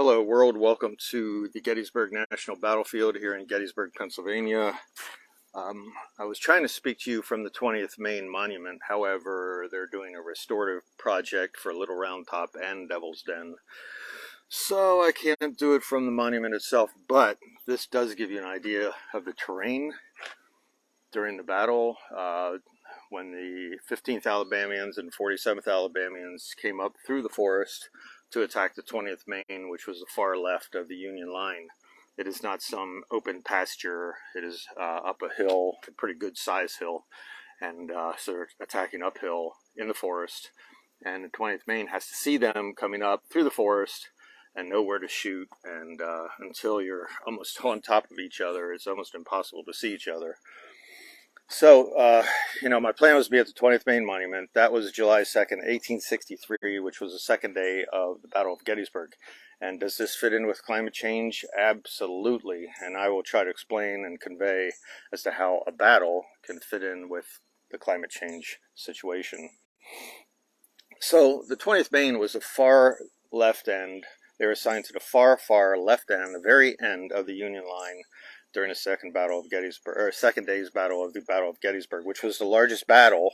Hello world, welcome to the Gettysburg National Battlefield here in Gettysburg, Pennsylvania. I was trying to speak to you from the 20th Maine Monument. However, they're doing a restorative project for Little Round Top and Devil's Den. So I can't do it from the monument itself, but this does give you an idea of the terrain during the battle. When the 15th Alabamians and 47th Alabamians came up through the forest to attack the 20th Maine, which was the far left of the Union line. It is not some open pasture. It is up a hill, a pretty good size hill, and so they're attacking uphill in the forest, and the 20th Maine has to see them coming up through the forest and know where to shoot, and until you're almost on top of each other, it's almost impossible to see each other. So, my plan was to be at the 20th Maine Monument. That was July 2nd, 1863, which was the second day of the Battle of Gettysburg. And does this fit in with climate change? Absolutely. And I will try to explain and convey as to how a battle can fit in with the climate change situation. So, the 20th Maine was the far left end. They were assigned to the far left end, the very end of the Union line, during the second Battle of Gettysburg, or second day's battle of the Battle of Gettysburg, which was the largest battle.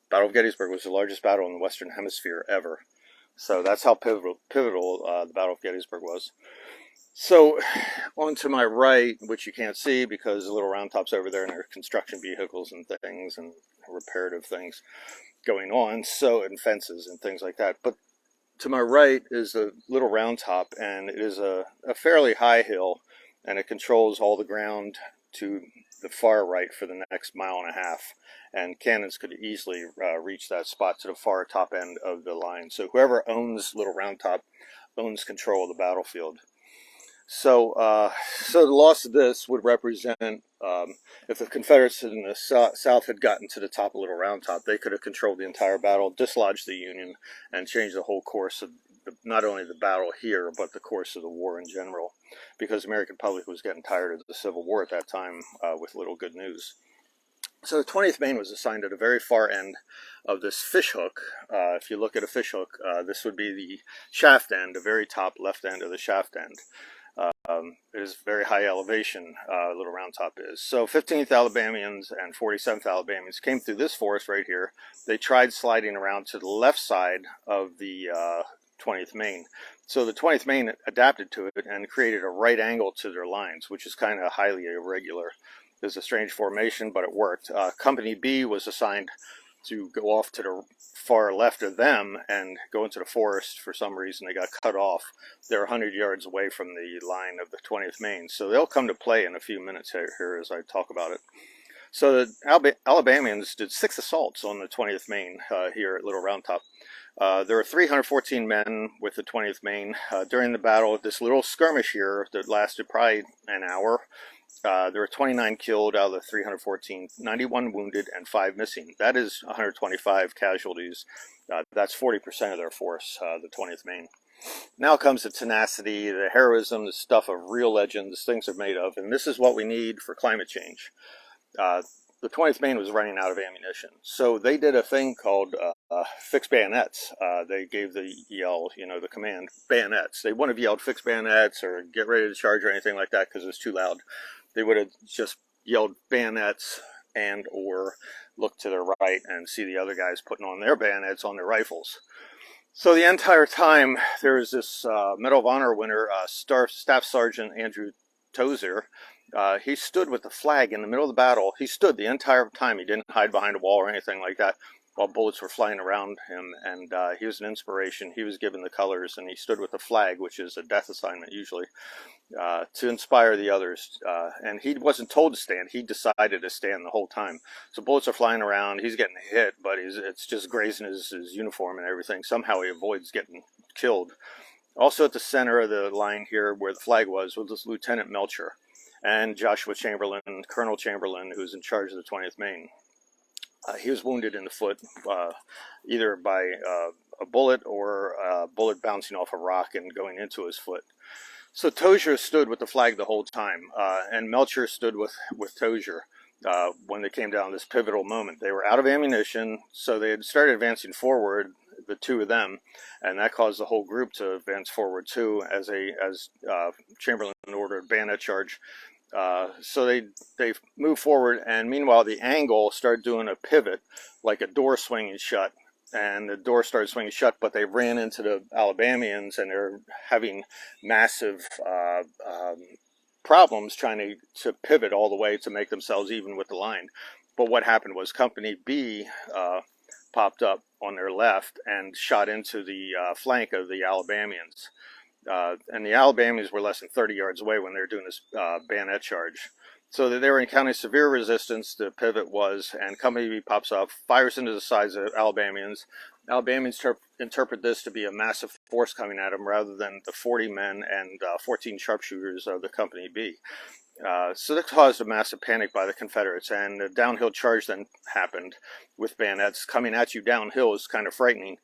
Battle of Gettysburg was the largest battle in the Western Hemisphere ever. So that's how pivotal the Battle of Gettysburg was. So on to my right, which you can't see because the Little Round Top's over there and there are construction vehicles and things and reparative things going on, and fences and things like that. But to my right is the Little Round Top, and it is a fairly high hill, and it controls all the ground to the far right for the next mile and a half. And cannons could easily reach that spot to the far top end of the line. So whoever owns Little Round Top owns control of the battlefield. So, the loss of this would represent, if the Confederates in the South had gotten to the top of Little Round Top, they could have controlled the entire battle, dislodged the Union, and changed the whole course of not only the battle here, but the course of the war in general, because the American public was getting tired of the Civil War at that time with little good news. So the 20th Maine was assigned at the very far end of this fishhook. If you look at a fishhook, this would be the shaft end, the very top left end of the shaft end. It is very high elevation, Little Round Top is. So 15th Alabamians and 47th Alabamians came through this forest right here. They tried sliding around to the left side of the 20th Maine. So the 20th Maine adapted to it and created a right angle to their lines, which is kind of highly irregular. It's a strange formation, but it worked. Company B was assigned to go off to the far left of them and go into the forest. For some reason, they got cut off. They're 100 yards away from the line of the 20th Maine. So they'll come to play in a few minutes here as I talk about it. So the Alabamians did 6 assaults on the 20th Maine here at Little Round Top. There were 314 men with the 20th Maine. During the battle, this little skirmish here that lasted probably an hour, there were 29 killed out of the 314, 91 wounded, and 5 missing. That is 125 casualties. That's 40% of their force, the 20th Maine. Now comes the tenacity, the heroism, the stuff of real legends, things are made of, and this is what we need for climate change. The 20th Maine was running out of ammunition, so they did a thing called fix bayonets. They gave the yell, the command, bayonets. They wouldn't have yelled fix bayonets or get ready to charge or anything like that because it was too loud. They would have just yelled bayonets and or looked to their right and see the other guys putting on their bayonets on their rifles. So the entire time there was this Medal of Honor winner, Staff Sergeant Andrew Tozer. He stood with the flag in the middle of the battle. He stood the entire time. He didn't hide behind a wall or anything like that while bullets were flying around him, and he was an inspiration. He was given the colors, and he stood with the flag, which is a death assignment usually, to inspire the others. And he wasn't told to stand. He decided to stand the whole time. So bullets are flying around. He's getting hit, but it's just grazing his uniform and everything. Somehow he avoids getting killed. Also at the center of the line here where the flag was Lieutenant Melcher and Joshua Chamberlain, Colonel Chamberlain, who's in charge of the 20th Maine. He was wounded in the foot, either by a bullet or a bullet bouncing off a rock and going into his foot. So Tozier stood with the flag the whole time, and Melcher stood with Tozier when they came down this pivotal moment. They were out of ammunition, so they had started advancing forward. the two of them, and that caused the whole group to advance forward too, as Chamberlain ordered bayonet charge. So they moved forward, and meanwhile the angle started doing a pivot, like a door swinging shut, and the door started swinging shut, but they ran into the Alabamians, and they're having massive problems trying to pivot all the way to make themselves even with the line. But what happened was Company B popped up on their left and shot into the flank of the Alabamians. And the Alabamians were less than 30 yards away when they were doing this bayonet charge. So they were encountering severe resistance. The pivot was, and Company B pops up, fires into the sides of Alabamians. Alabamians interpret this to be a massive force coming at them rather than the 40 men and 14 sharpshooters of the Company B. So that caused a massive panic by the Confederates, and the downhill charge then happened with bayonets coming at you downhill. Is kind of frightening.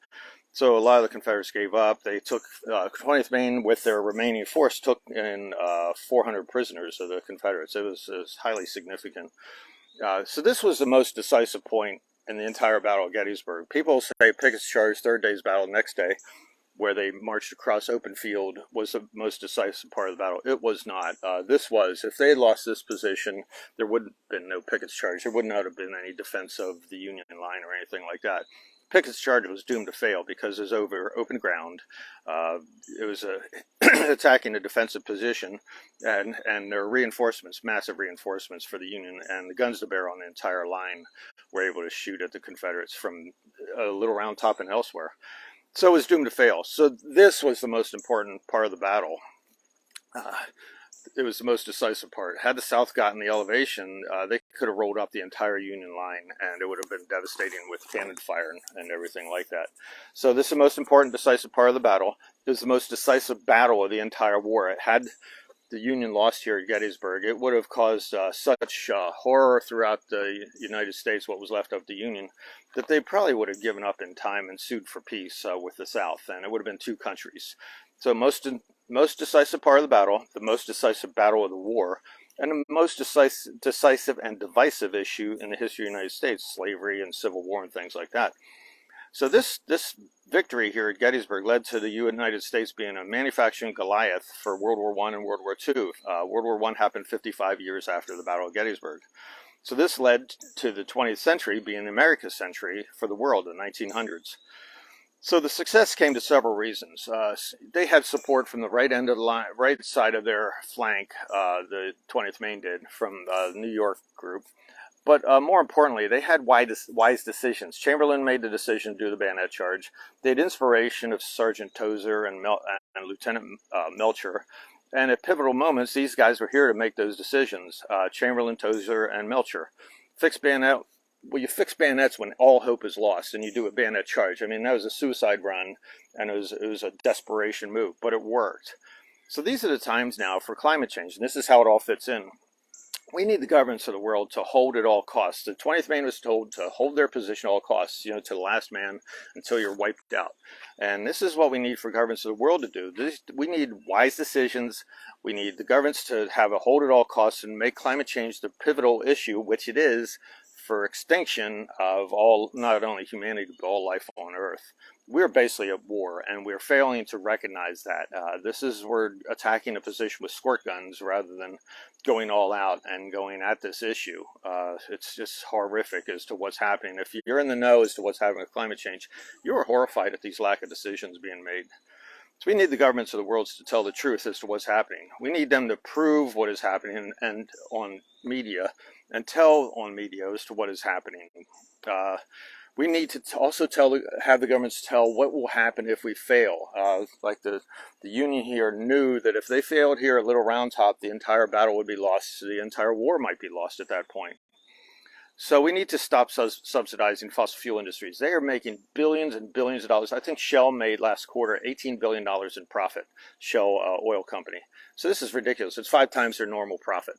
So a lot of the Confederates gave up. They took 20th Maine with their remaining force took in 400 prisoners of the Confederates. It was highly significant. So this was the most decisive point in the entire Battle of Gettysburg. People say Pickett's charge, third day's battle, next day, where they marched across open field, was the most decisive part of the battle. It was not. This was, if they had lost this position, there would have been no Pickett's charge. There would not have been any defense of the Union line or anything like that. Pickett's charge was doomed to fail because it was over open ground. It was attacking a defensive position, and there were reinforcements, massive reinforcements for the Union, and the guns to bear on the entire line were able to shoot at the Confederates from Little Round Top and elsewhere. So it was doomed to fail. So this was the most important part of the battle. It was the most decisive part. Had the South gotten the elevation, they could have rolled up the entire Union line, and it would have been devastating with cannon fire and everything like that. So this is the most important, decisive part of the battle. It was the most decisive battle of the entire war. Had the Union lost here at Gettysburg, it would have caused such horror throughout the United States, what was left of the Union, that they probably would have given up in time and sued for peace with the South, and it would have been two countries. So most decisive part of the battle, the most decisive battle of the war, and the most decisive and divisive issue in the history of the United States, slavery and Civil War and things like that. So this victory here at Gettysburg led to the United States being a manufacturing Goliath for World War I and World War II. World War I happened 55 years after the Battle of Gettysburg. So this led to the 20th century being America's century for the world in the 1900s. So the success came to several reasons. They had support from the right end of the line, right side of their flank, the 20th Maine did, from the New York group. But more importantly, they had wise decisions. Chamberlain made the decision to do the bayonet charge. They had inspiration of Sergeant Tozer and Lieutenant Melcher. And at pivotal moments, these guys were here to make those decisions. Chamberlain, Tozer, and Melcher. Fixed bayonet. Well, you fix bayonets when all hope is lost, and you do a bayonet charge. I mean, that was a suicide run, and it was a desperation move, but it worked. So these are the times now for climate change, and this is how it all fits in. We need the governments of the world to hold at all costs. The 20th Maine was told to hold their position at all costs, to the last man until you're wiped out. And this is what we need for governments of the world to do. We need wise decisions. We need the governments to have a hold at all costs and make climate change the pivotal issue, which it is, for extinction of not only humanity, but all life on Earth. We're basically at war, and we're failing to recognize that. We're attacking a position with squirt guns rather than going all out and going at this issue. It's just horrific as to what's happening. If you're in the know as to what's happening with climate change, you're horrified at these lack of decisions being made. So we need the governments of the world to tell the truth as to what's happening. We need them to prove what is happening and on media, and tell on media as to what is happening. We need to also have the governments tell what will happen if we fail. Like the Union here knew that if they failed here at Little Round Top, the entire battle would be lost. So the entire war might be lost at that point. So we need to stop subsidizing fossil fuel industries. They are making billions and billions of dollars. I think Shell made last quarter $18 billion in profit, Shell oil company. So this is ridiculous. It's 5 times their normal profit.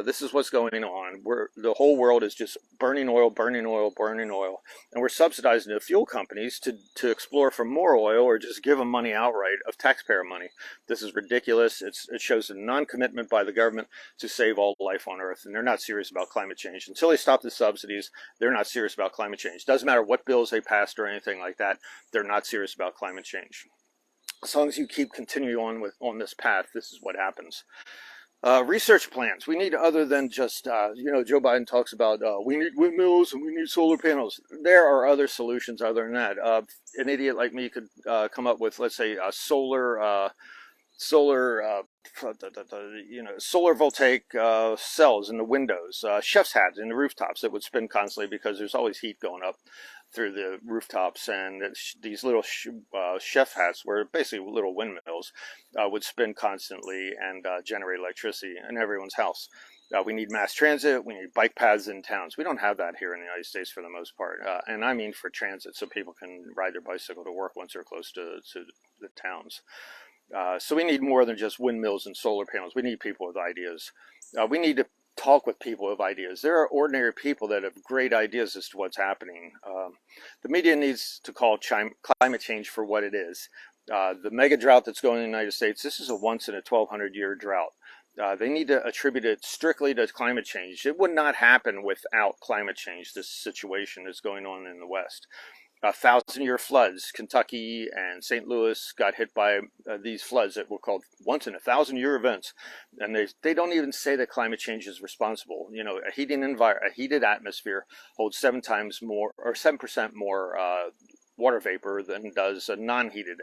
This is what's going on. The whole world is just burning oil, burning oil, burning oil, and we're subsidizing the fuel companies to explore for more oil or just give them money outright of taxpayer money. This is ridiculous. It shows a non-commitment by the government to save all life on Earth, and they're not serious about climate change. Until they stop the subsidies, they're not serious about climate change. Doesn't matter what bills they passed or anything like that, they're not serious about climate change. As long as you keep continuing on this path, this is what happens. Research plans. We need other than just, Joe Biden talks about we need windmills and we need solar panels. There are other solutions other than that. An idiot like me could come up with, let's say, solar voltaic cells in the windows, chef's hats in the rooftops that would spin constantly because there's always heat going up through the rooftops, and these little chef hats were basically little windmills, would spin constantly and generate electricity in everyone's house. We need mass transit. We need bike paths in towns. We don't have that here in the United States for the most part, and I mean for transit, so people can ride their bicycle to work once they're close to the towns. So we need more than just windmills and solar panels. We need people with ideas. We need to talk with people with ideas. There are ordinary people that have great ideas as to what's happening. The media needs to call climate change for what it is. The mega drought that's going in the United States, this is a once in a 1,200-year drought. They need to attribute it strictly to climate change. It would not happen without climate change, this situation that's going on in the West. 1,000-year floods. Kentucky and St. Louis got hit by these floods that were called once in a 1,000-year events, and they don't even say that climate change is responsible. You know, a heated atmosphere holds 7% more water vapor than does a non-heated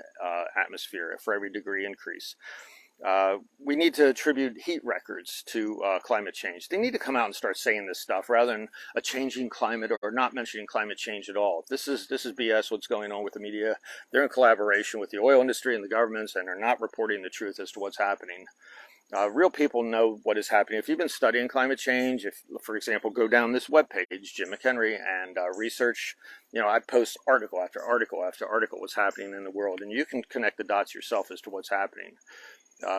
atmosphere for every degree increase. We need to attribute heat records to climate change. They need to come out and start saying this stuff rather than a changing climate or not mentioning climate change at all. This is BS what's going on with the media. They're in collaboration with the oil industry and the governments, and they're not reporting the truth as to what's happening. Real people know what is happening. If you've been studying climate change, if, for example, go down this webpage, Jim McHenry, and research, I post article after article after article what's happening in the world, and you can connect the dots yourself as to what's happening.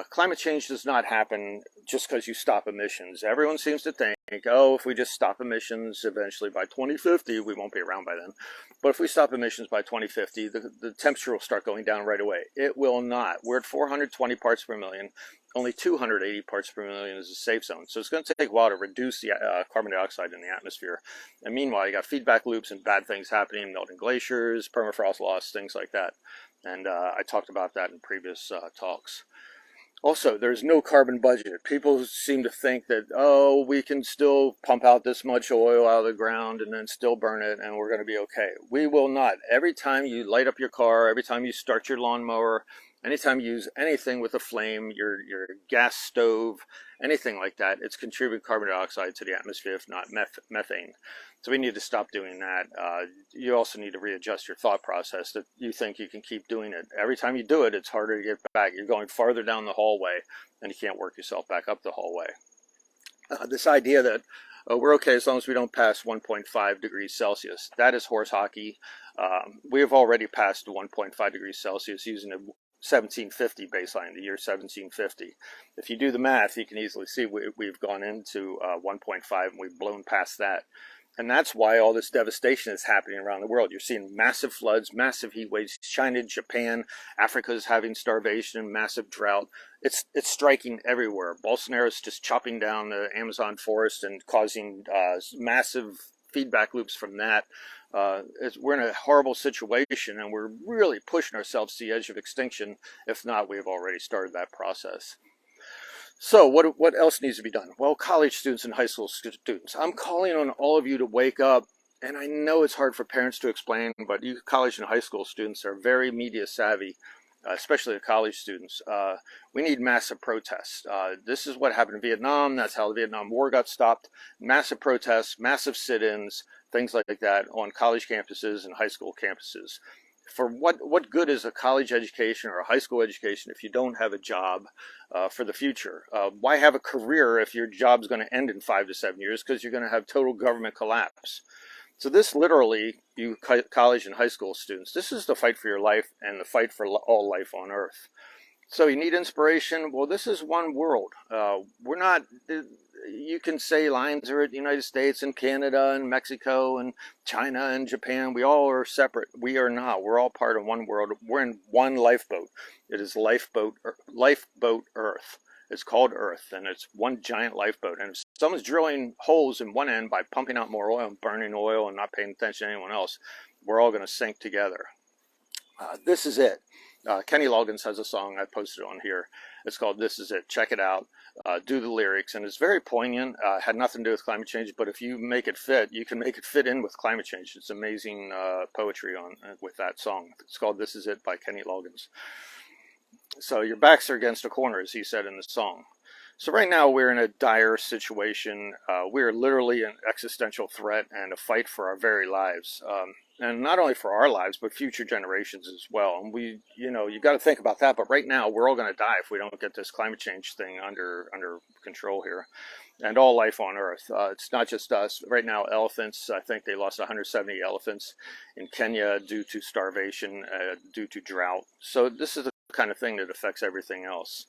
Climate change does not happen just because you stop emissions. Everyone seems to think, oh, if we just stop emissions eventually by 2050, we won't be around by then. But if we stop emissions by 2050, the temperature will start going down right away. It will not. We're at 420 parts per million. Only 280 parts per million is a safe zone. So it's going to take a while to reduce the carbon dioxide in the atmosphere. And meanwhile, you got feedback loops and bad things happening, melting glaciers, permafrost loss, things like that. And I talked about that in previous talks. Also, there's no carbon budget. People seem to think that, oh, we can still pump out this much oil out of the ground and then still burn it and we're going to be okay. We will not. Every time you light up your car, every time you start your lawnmower, anytime you use anything with a flame, your gas stove, anything like that, it's contributing carbon dioxide to the atmosphere, if not methane. So we need to stop doing that. You also need to readjust your thought process that you think you can keep doing it. Every time you do it, it's harder to get back. You're going farther down the hallway and you can't work yourself back up the hallway. This idea that we're okay as long as we don't pass 1.5 degrees Celsius, that is horse hockey. We have already passed 1.5 degrees Celsius using a 1750 baseline, the year 1750. If you do the math, you can easily see we've gone into 1.5 and we've blown past that. And that's why all this devastation is happening around the world. You're seeing massive floods, massive heat waves. China, Japan, Africa is having starvation, massive drought. It's striking everywhere. Bolsonaro's just chopping down the Amazon forest and causing massive feedback loops from that. We're in a horrible situation, and we're really pushing ourselves to the edge of extinction. If not, we have already started that process. So what else needs to be done? Well, college students and high school students, I'm calling on all of you to wake up. And I know it's hard for parents to explain, but you college and high school students are very media savvy, especially the college students. We need massive protests. This is what happened in Vietnam. That's how the Vietnam War got stopped. Massive protests, massive sit-ins, things like that on college campuses and high school campuses. For what good is a college education or a high school education if you don't have a job for the future? Why have a career if your job's going to end in 5 to 7 years because you're going to have total government collapse? So this literally, you college and high school students, this is the fight for your life and the fight for all life on Earth. So you need inspiration. Well, this is one world. We're not. You can say lines are at the United States and Canada and Mexico and China and Japan. We all are separate. We are not. We're all part of one world. We're in one lifeboat. It is lifeboat Earth. It's called Earth, and it's one giant lifeboat. And if someone's drilling holes in one end by pumping out more oil and burning oil and not paying attention to anyone else, we're all going to sink together. This is it. Kenny Loggins has a song I posted on here. It's called This Is It. Check it out. Do the lyrics. And it's very poignant. Had nothing to do with climate change, but if you make it fit, you can make it fit in with climate change. It's amazing poetry on with that song. It's called This Is It by Kenny Loggins. So your backs are against a corner, as he said in the song. So right now we're in a dire situation. We're literally an existential threat and a fight for our very lives. And not only for our lives, but future generations as well. And you got to think about that. But right now, we're all going to die if we don't get this climate change thing under control here, and all life on Earth. It's not just us. Right now, elephants. I think they lost 170 elephants in Kenya due to starvation, due to drought. So this is the kind of thing that affects everything else.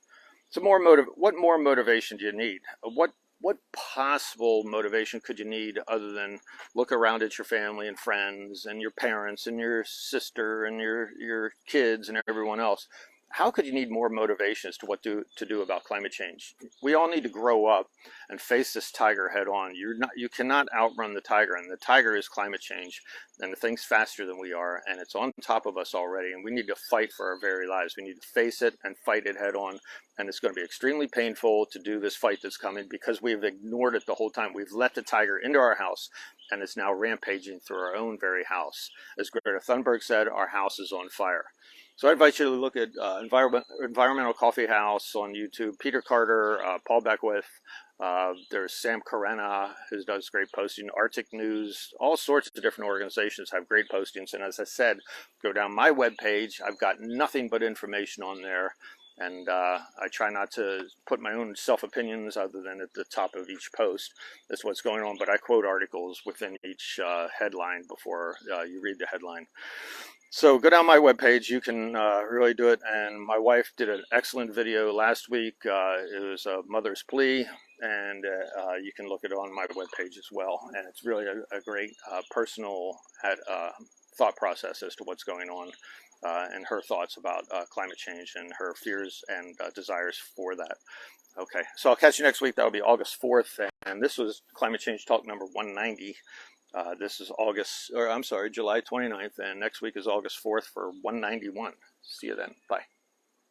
So what more motivation do you need? What possible motivation could you need other than look around at your family and friends and your parents and your sister and your kids and everyone else? How could you need more motivation as to what to do about climate change? We all need to grow up and face this tiger head on. You cannot outrun the tiger, and the tiger is climate change, and the thing's faster than we are, and it's on top of us already, and we need to fight for our very lives. We need to face it and fight it head on, and it's going to be extremely painful to do this fight that's coming because we've ignored it the whole time. We've let the tiger into our house, and it's now rampaging through our own very house. As Greta Thunberg said, our house is on fire. So I invite you to look at Environmental Coffee House on YouTube, Peter Carter, Paul Beckwith. There's Sam Carena, who does great posting, Arctic News, all sorts of different organizations have great postings. And as I said, go down my webpage. I've got nothing but information on there. And I try not to put my own self-opinions other than at the top of each post. That's what's going on. But I quote articles within each headline before you read the headline. So go down my webpage. You can really do it. And my wife did an excellent video last week. It was a mother's plea, and you can look it on my webpage as well. And it's really a great personal thought process as to what's going on and her thoughts about climate change and her fears and desires for that. Okay, so I'll catch you next week. That'll be August 4th. And this was Climate Change Talk number 190. This is July 29th, and next week is August 4th for 191. See you then. Bye.